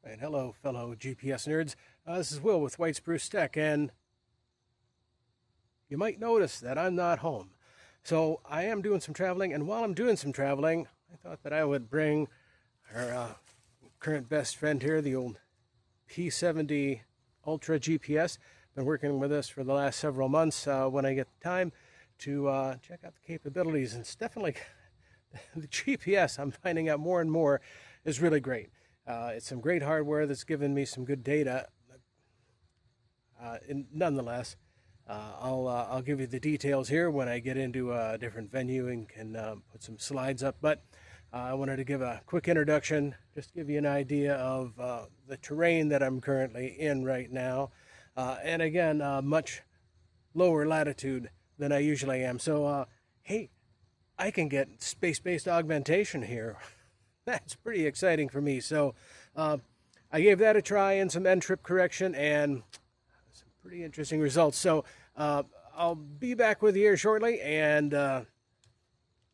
And hello, fellow GPS nerds. This is Will with White Spruce Tech, and you might notice that I'm not home. So I am doing some traveling, and while I'm doing some traveling, I thought that I would bring our current best friend here, the old P70 Ultra GPS. Been working with us for the last several months when I get the time to check out the capabilities. And it's definitely the GPS, I'm finding out more and more, is really great. It's some great hardware that's given me some good data. Nonetheless, I'll give you the details here when I get into a different venue and can put some slides up. But I wanted to give a quick introduction, just to give you an idea of the terrain that I'm currently in right now. And again, much lower latitude than I usually am. So, hey, I can get space-based augmentation here. That's pretty exciting for me. So I gave that a try and some NTRIP correction and some pretty interesting results. So I'll be back with you here shortly and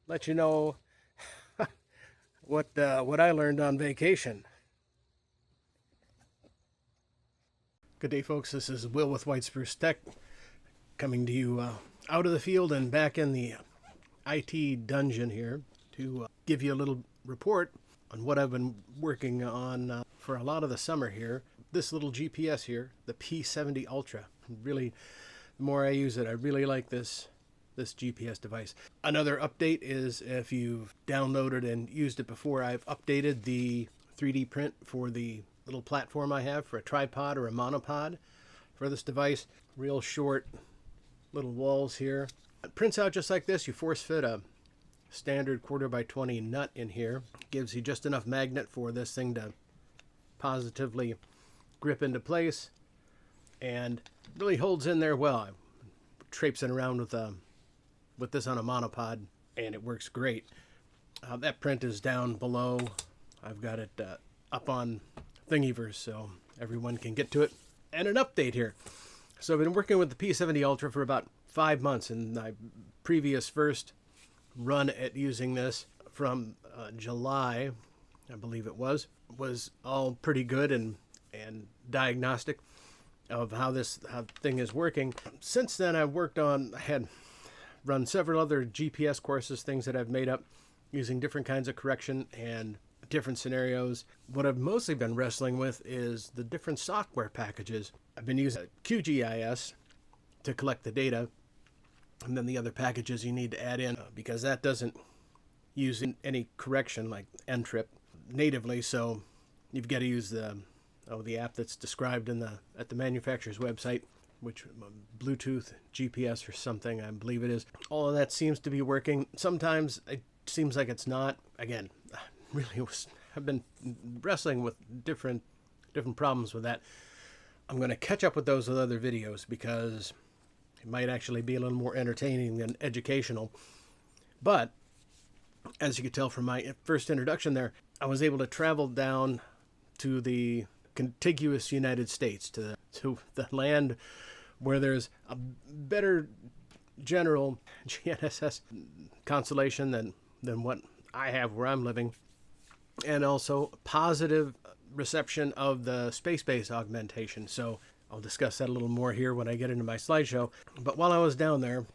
let you know what I learned on vacation. Good day, folks. This is Will with White Spruce Tech, coming to you out of the field and back in the IT dungeon here to give you a little report on what I've been working on for a lot of the summer here. This little GPS here, the P70 Ultra, really, the more I use it, I really like this GPS device. Another update is, if you've downloaded and used it before, I've updated the 3D print for the little platform I have for a tripod or a monopod for this device. Real short little walls here. It prints out just like this. You force fit a standard 1/4x20 nut in here. Gives you just enough magnet for this thing to positively grip into place, and really holds in there well. I'm traipsing around with this on a monopod, and it works great. That print is down below. I've got it up on Thingiverse so everyone can get to it. And an update here. So I've been working with the P70 Ultra for about 5 months, and my previous first run at using this from July, I believe it was all pretty good and diagnostic of how thing is working. Since then, I had run several other GPS courses, things that I've made up using different kinds of correction and different scenarios. What I've mostly been wrestling with is the different software packages. I've been using QGIS to collect the data, and then the other packages you need to add in, because that doesn't use any correction like NTRIP natively, so you've got to use the app that's described at the manufacturer's website, which Bluetooth GPS or something, I believe it is. All of that seems to be working. Sometimes it seems like it's not. Again, I've been wrestling with different problems with that. I'm going to catch up with those with other videos, because it might actually be a little more entertaining than educational. But as you could tell from my first introduction there, I was able to travel down to the contiguous United States, to the land where there's a better general GNSS constellation than what I have where I'm living, and also positive reception of the space-based augmentation. So I'll discuss that a little more here when I get into my slideshow. But while I was down there,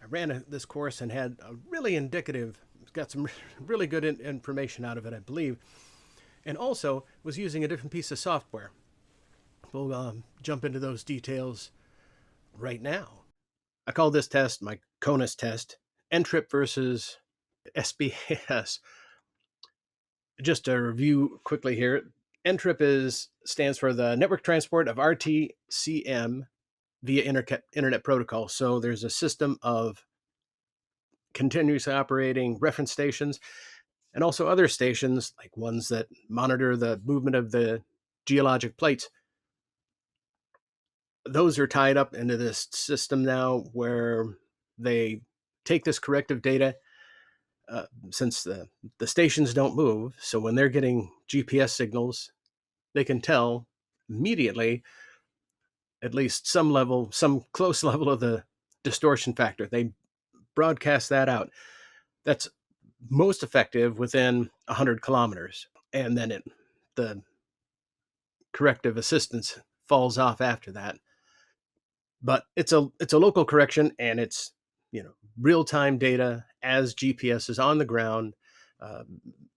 I ran this course and had a really got some really good information out of it, I believe. And also was using a different piece of software. We'll jump into those details right now. I call this test my CONUS test, NTRIP versus SBAS. Just to review quickly here, NTRIP stands for the Network Transport of RTCM via Internet Protocol. So there's a system of continuously operating reference stations, and also other stations, like ones that monitor the movement of the geologic plates. Those are tied up into this system now, where they take this corrective data, since the stations don't move. So when they're getting GPS signals, they can tell immediately at least some close level of the distortion factor. They broadcast that out. That's most effective within 100 kilometers. And then the corrective assistance falls off after that. But it's a local correction, and it's, you know, real-time data as GPS is on the ground uh,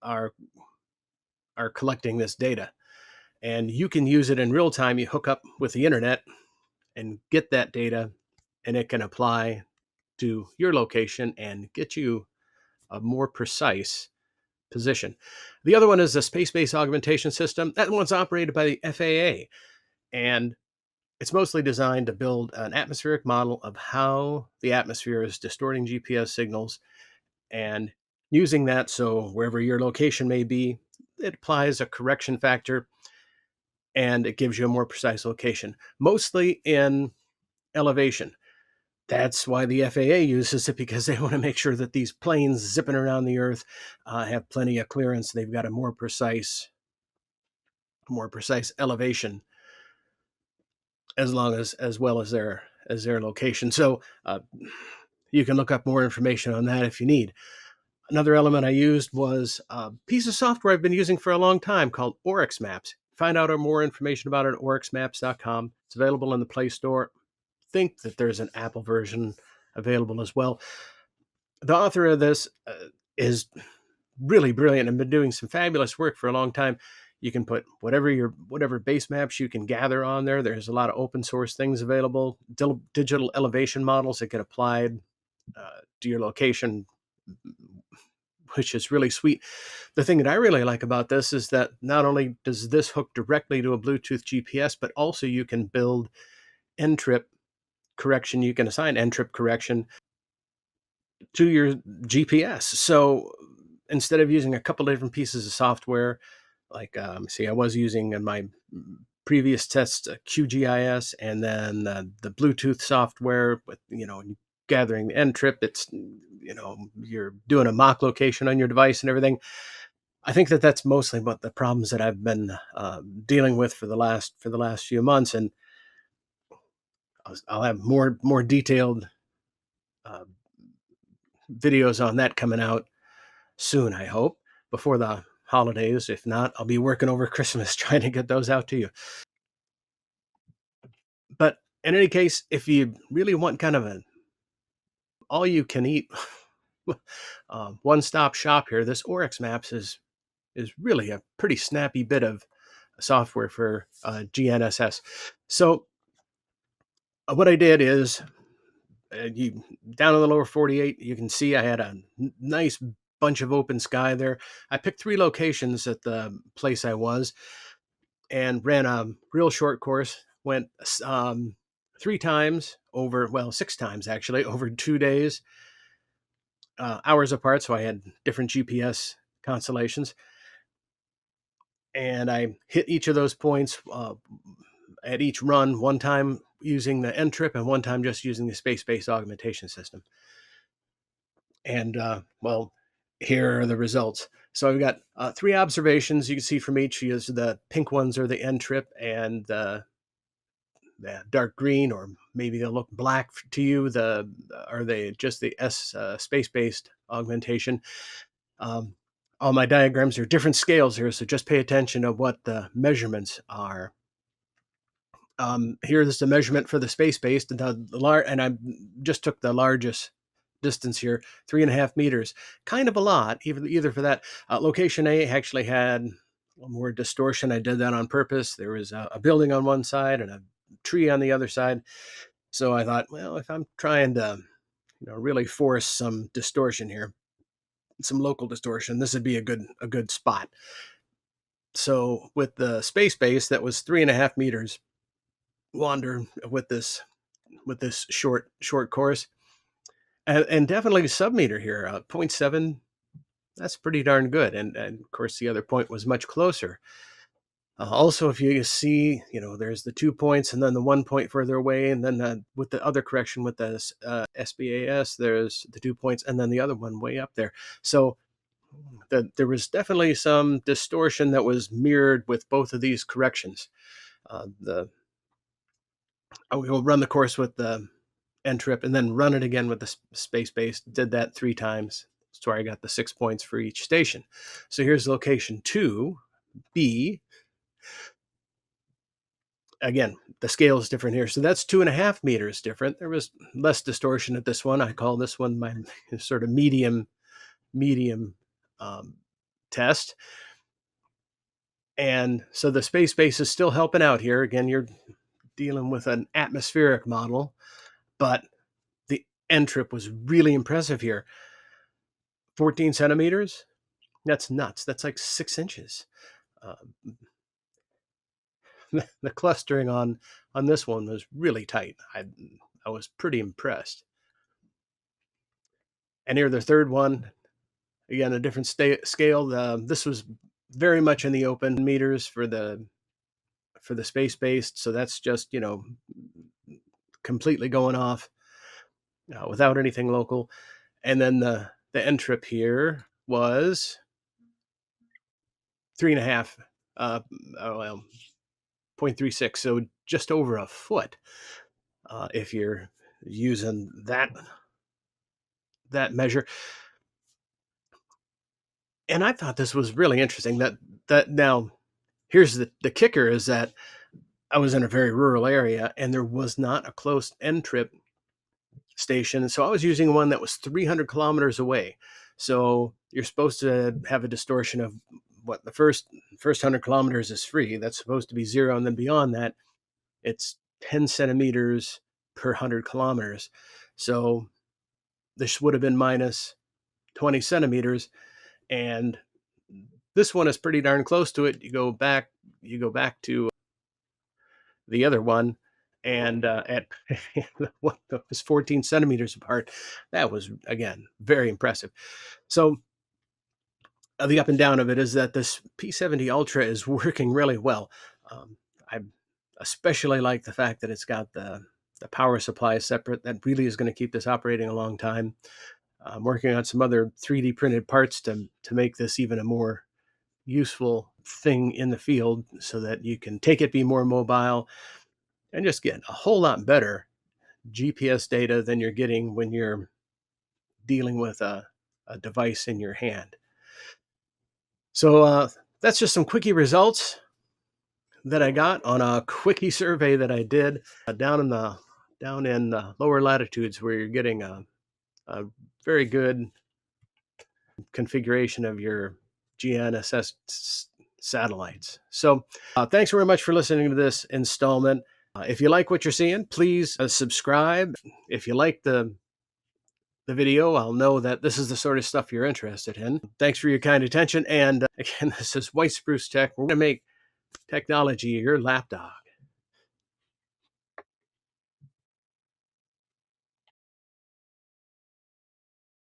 are collecting this data, and you can use it in real time. You hook up with the internet and get that data, and it can apply to your location and get you a more precise position. The other one is the space-based augmentation system. That one's operated by the FAA, and it's mostly designed to build an atmospheric model of how the atmosphere is distorting GPS signals, and using that, so wherever your location may be, it applies a correction factor and it gives you a more precise location, mostly in elevation. That's why the FAA uses it, because they want to make sure that these planes zipping around the earth have plenty of clearance. They've got a more precise elevation, as well as their location. So you can look up more information on that if you need. Another element I used was a piece of software I've been using for a long time called Oryx Maps. Find out more information about it at oryxmaps.com. It's available in the Play Store. Think that there's an Apple version available as well. The author of this is really brilliant and been doing some fabulous work for a long time. You can put whatever base maps you can gather on there. There's a lot of open source things available, digital elevation models that get applied to your location, which is really sweet. The thing that I really like about this is that not only does this hook directly to a Bluetooth GPS, but also you can build NTRIP correction. You can assign NTRIP correction to your GPS. So instead of using a couple of different pieces of software, like I was using in my previous test QGIS, and then the Bluetooth software with, gathering the NTRIP, it's, you're doing a mock location on your device and everything. I think that that's mostly what the problems that I've been dealing with for the last few months, and I'll have more detailed uh, videos on that coming out soon, I hope, before the holidays. If not, I'll be working over Christmas trying to get those out to you. But in any case, if you really want kind of an all-you-can-eat one-stop shop here, this Oryx Maps is really a pretty snappy bit of software for GNSS. So what I did is, you down in the lower 48, you can see I had a nice bunch of open sky there. I picked 3 locations at the place I was and ran a real short course. Went 3 times over, well, 6 times actually, over 2 days, hours apart. So I had different GPS constellations, and I hit each of those points at each run, one time using the NTRIP and one time just using the space-based augmentation system. And well, here are the results. So I've got 3 observations you can see from each. Is the pink ones are the NTRIP, and the dark green, or maybe they'll look black to you, are they just the space-based augmentation. All my diagrams are different scales here, so just pay attention to what the measurements are. Here is the measurement for the space-based, and and I just took the largest distance here, 3.5 meters. Kind of a lot, either for that. Location A actually had more distortion. I did that on purpose. There was a building on one side and a tree on the other side. So I thought, well, if I'm trying to, really force some distortion here, some local distortion, this would be a good spot. So with the space base, that was 3.5 meters wander with this short course, and definitely sub-meter here, 0.7. That's pretty darn good. And of course, the other point was much closer. Also, if you see, there's the 2 points and then the 1 point further away, and then with the other correction with the SBAS, there's the 2 points and then the other one way up there. So there was definitely some distortion that was mirrored with both of these corrections. I will run the course with the NTRIP and then run it again with the space-based. Did that 3 times. That's where I got the 6 points for each station. So here's location 2B. again, the scale is different here. So that's 2.5 meters different. There was less distortion at this one. I call this one my sort of medium um, test. And so the space base is still helping out here. Again, you're dealing with an atmospheric model, but the NTRIP was really impressive here. 14 centimeters. That's nuts. That's like 6 inches. The clustering on this one was really tight. I was pretty impressed. And here the third one, again, a different scale. This was very much in the open meters for the space based. So that's just, completely going off without anything local. And then the NTRIP here was 3.5, well, 0.36. So just over a foot if you're using that measure. And I thought this was really interesting that now here's the kicker is that I was in a very rural area and there was not a close NTRIP station. So I was using one that was 300 kilometers away. So you're supposed to have a distortion of what the first 100 kilometers is free. That's supposed to be 0. And then beyond that, it's 10 centimeters per 100 kilometers. So this would have been minus 20 centimeters. And this one is pretty darn close to it. You go back to the other one, and at what was 14 centimeters apart. That was, again, very impressive. So the up and down of it is that this P70 Ultra is working really well. I especially like the fact that it's got the power supply separate. That really is going to keep this operating a long time. I'm working on some other 3D printed parts to make this even a more useful thing in the field so that you can take it, be more mobile, and just get a whole lot better GPS data than you're getting when you're dealing with a device in your hand. So that's just some quickie results that I got on a quickie survey that I did down in the lower latitudes where you're getting a very good configuration of your GNSS satellites. So thanks very much for listening to this installment. If you like what you're seeing, please subscribe. If you like the video, I'll know that this is the sort of stuff you're interested in. Thanks for your kind attention. And again, this is White Spruce Tech. We're going to make technology your lapdog.